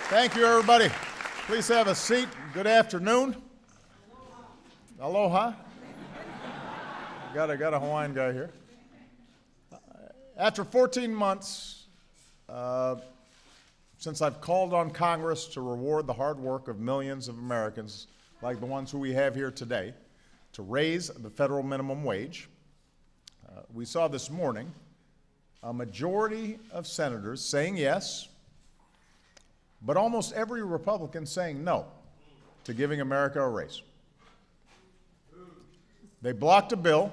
Thank you, everybody. Please have a seat. Good afternoon. Aloha. Got a Hawaiian guy here. After 14 months, since I've called on Congress to reward the hard work of millions of Americans, like the ones who we have here today, to raise the federal minimum wage, we saw this morning a majority of senators saying yes, but almost every Republican saying no to giving America a raise. They blocked a bill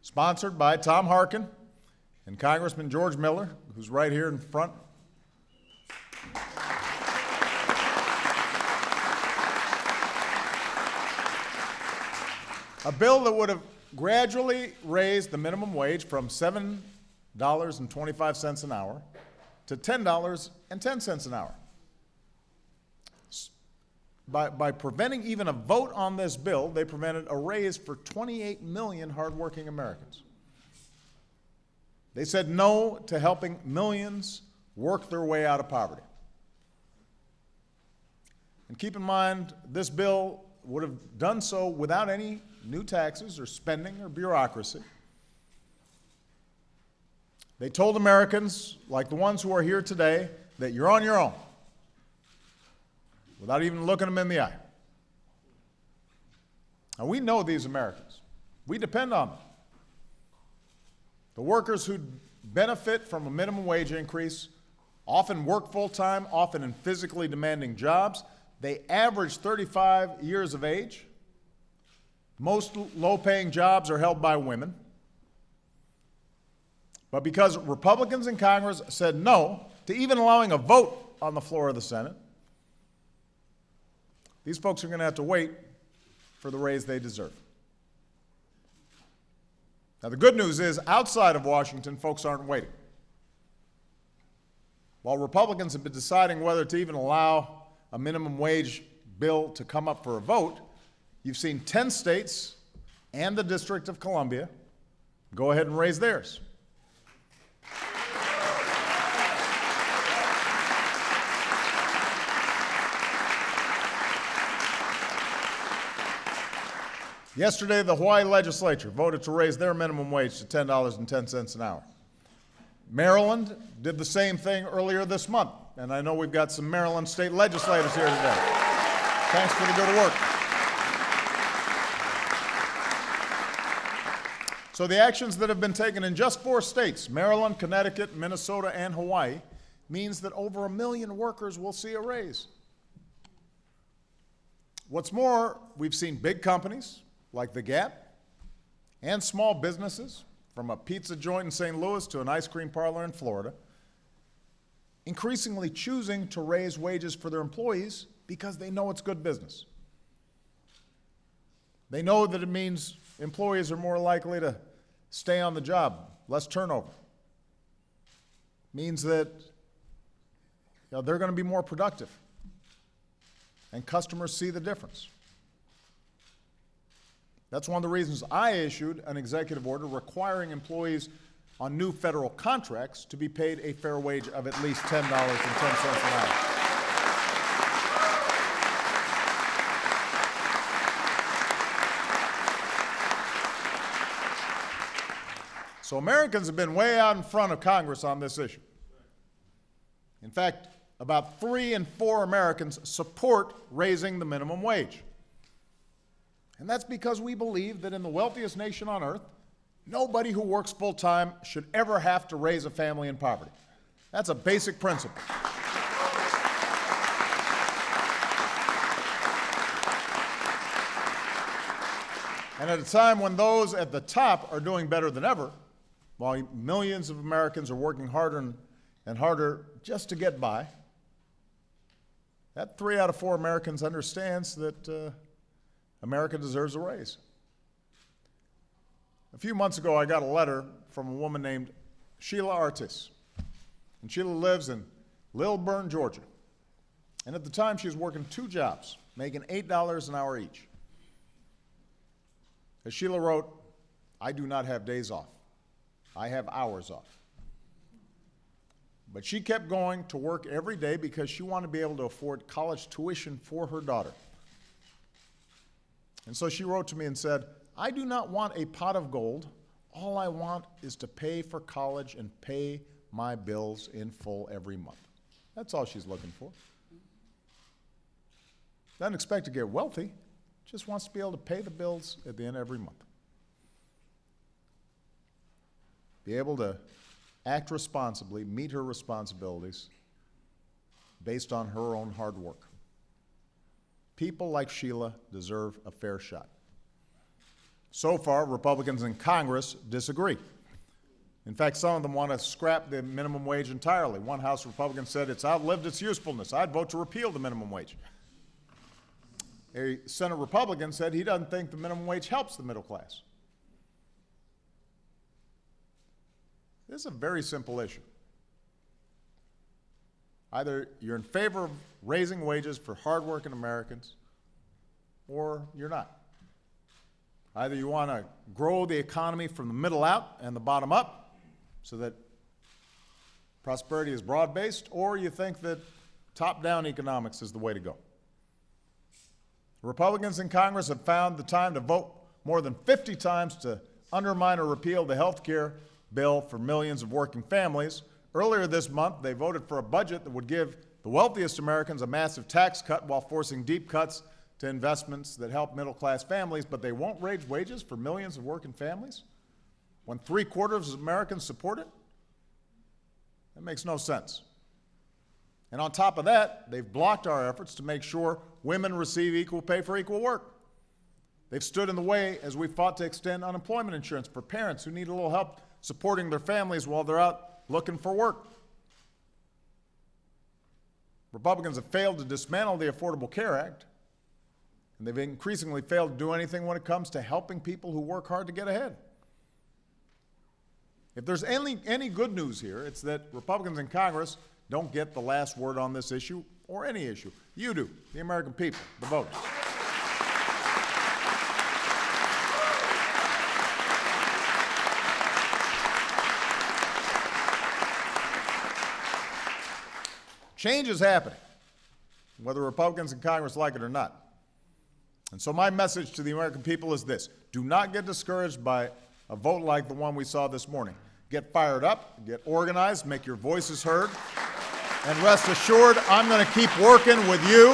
sponsored by Tom Harkin and Congressman George Miller, who's right here in front. A bill that would have gradually raised the minimum wage from $7.25 an hour to $10.10 an hour. By preventing even a vote on this bill, they prevented a raise for 28 million hardworking Americans. They said no to helping millions work their way out of poverty. And keep in mind, this bill would have done so without any new taxes or spending or bureaucracy. They told Americans, like the ones who are here today, that you're on your own, without even looking them in the eye. And we know these Americans. We depend on them. The workers who benefit from a minimum wage increase often work full-time, often in physically demanding jobs. They average 35 years of age. Most low-paying jobs are held by women. But because Republicans in Congress said no to even allowing a vote on the floor of the Senate, these folks are going to have to wait for the raise they deserve. Now, the good news is, outside of Washington, folks aren't waiting. While Republicans have been deciding whether to even allow a minimum wage bill to come up for a vote, you've seen 10 states and the District of Columbia go ahead and raise theirs. Yesterday, the Hawaii legislature voted to raise their minimum wage to $10.10 an hour. Maryland did the same thing earlier this month, and I know we've got some Maryland state legislators here today. Thanks for the good work. So the actions that have been taken in just 4 states, Maryland, Connecticut, Minnesota, and Hawaii, means that over 1 million workers will see a raise. What's more, we've seen big companies like The Gap and small businesses, from a pizza joint in St. Louis to an ice cream parlor in Florida, increasingly choosing to raise wages for their employees because they know it's good business. They know that it means employees are more likely to stay on the job, less turnover. It means that they're going to be more productive, and customers see the difference. That's one of the reasons I issued an executive order requiring employees on new federal contracts to be paid a fair wage of at least $10.10 an hour. So Americans have been way out in front of Congress on this issue. In fact, about 3 in 4 Americans support raising the minimum wage. And that's because we believe that in the wealthiest nation on earth, nobody who works full-time should ever have to raise a family in poverty. That's a basic principle. And at a time when those at the top are doing better than ever, while millions of Americans are working harder and harder just to get by, that 3 out of 4 Americans understands that America deserves a raise. A few months ago, I got a letter from a woman named Sheila Artis. And Sheila lives in Lilburn, Georgia. And at the time, she was working 2 jobs, making $8 an hour each. As Sheila wrote, "I do not have days off. I have hours off. But she kept going to work every day because she wanted to be able to afford college tuition for her daughter. And so she wrote to me and said, "I do not want a pot of gold. All I want is to pay for college and pay my bills in full every month." That's all she's looking for. Doesn't expect to get wealthy, just wants to be able to pay the bills at the end of every month. Be able to act responsibly, meet her responsibilities based on her own hard work. People like Sheila deserve a fair shot. So far, Republicans in Congress disagree. In fact, some of them want to scrap the minimum wage entirely. One House Republican said it's outlived its usefulness. I'd vote to repeal the minimum wage. A Senate Republican said he doesn't think the minimum wage helps the middle class. This is a very simple issue. Either you're in favor of raising wages for hardworking Americans, or you're not. Either you want to grow the economy from the middle out and the bottom up so that prosperity is broad-based, or you think that top-down economics is the way to go. Republicans in Congress have found the time to vote more than 50 times to undermine or repeal the health care bill for millions of working families. Earlier this month, they voted for a budget that would give the wealthiest Americans a massive tax cut while forcing deep cuts to investments that help middle-class families, but they won't raise wages for millions of working families when 3/4 of Americans support it? That makes no sense. And on top of that, they've blocked our efforts to make sure women receive equal pay for equal work. They've stood in the way as we fought to extend unemployment insurance for parents who need a little help supporting their families while they're out looking for work. Republicans have failed to dismantle the Affordable Care Act, and they've increasingly failed to do anything when it comes to helping people who work hard to get ahead. If there's any good news here, it's that Republicans in Congress don't get the last word on this issue or any issue. You do, the American people, the voters. Change is happening, whether Republicans in Congress like it or not. And so my message to the American people is this: do not get discouraged by a vote like the one we saw this morning. Get fired up, get organized, make your voices heard, and rest assured I'm going to keep working with you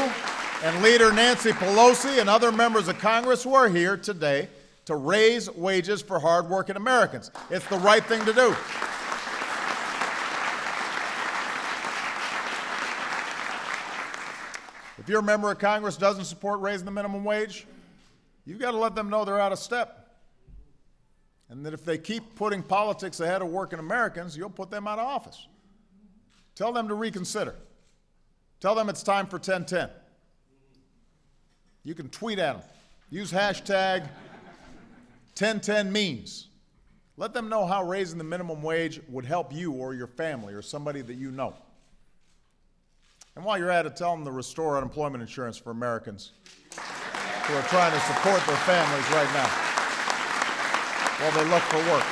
and Leader Nancy Pelosi and other members of Congress who are here today to raise wages for hardworking Americans. It's the right thing to do. If your member of Congress doesn't support raising the minimum wage, you've got to let them know they're out of step. And that if they keep putting politics ahead of working Americans, you'll put them out of office. Tell them to reconsider. Tell them it's time for 1010. You can tweet at them. Use hashtag 1010memes. Let them know how raising the minimum wage would help you or your family or somebody that you know. And while you're at it, tell them to restore unemployment insurance for Americans who are trying to support their families right now while they look for work.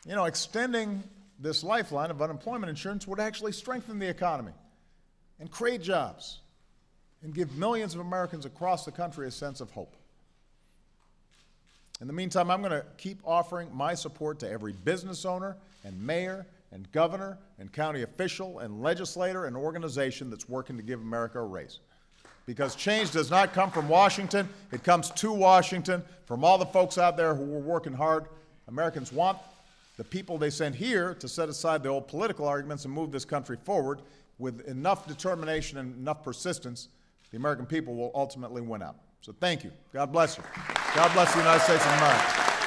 You know, extending this lifeline of unemployment insurance would actually strengthen the economy and create jobs and give millions of Americans across the country a sense of hope. In the meantime, I'm going to keep offering my support to every business owner and mayor and governor and county official and legislator and organization that's working to give America a raise. Because change does not come from Washington, it comes to Washington from all the folks out there who are working hard. Americans want the people they send here to set aside the old political arguments and move this country forward. With enough determination and enough persistence, the American people will ultimately win out. So thank you. God bless you. God bless the United States of America.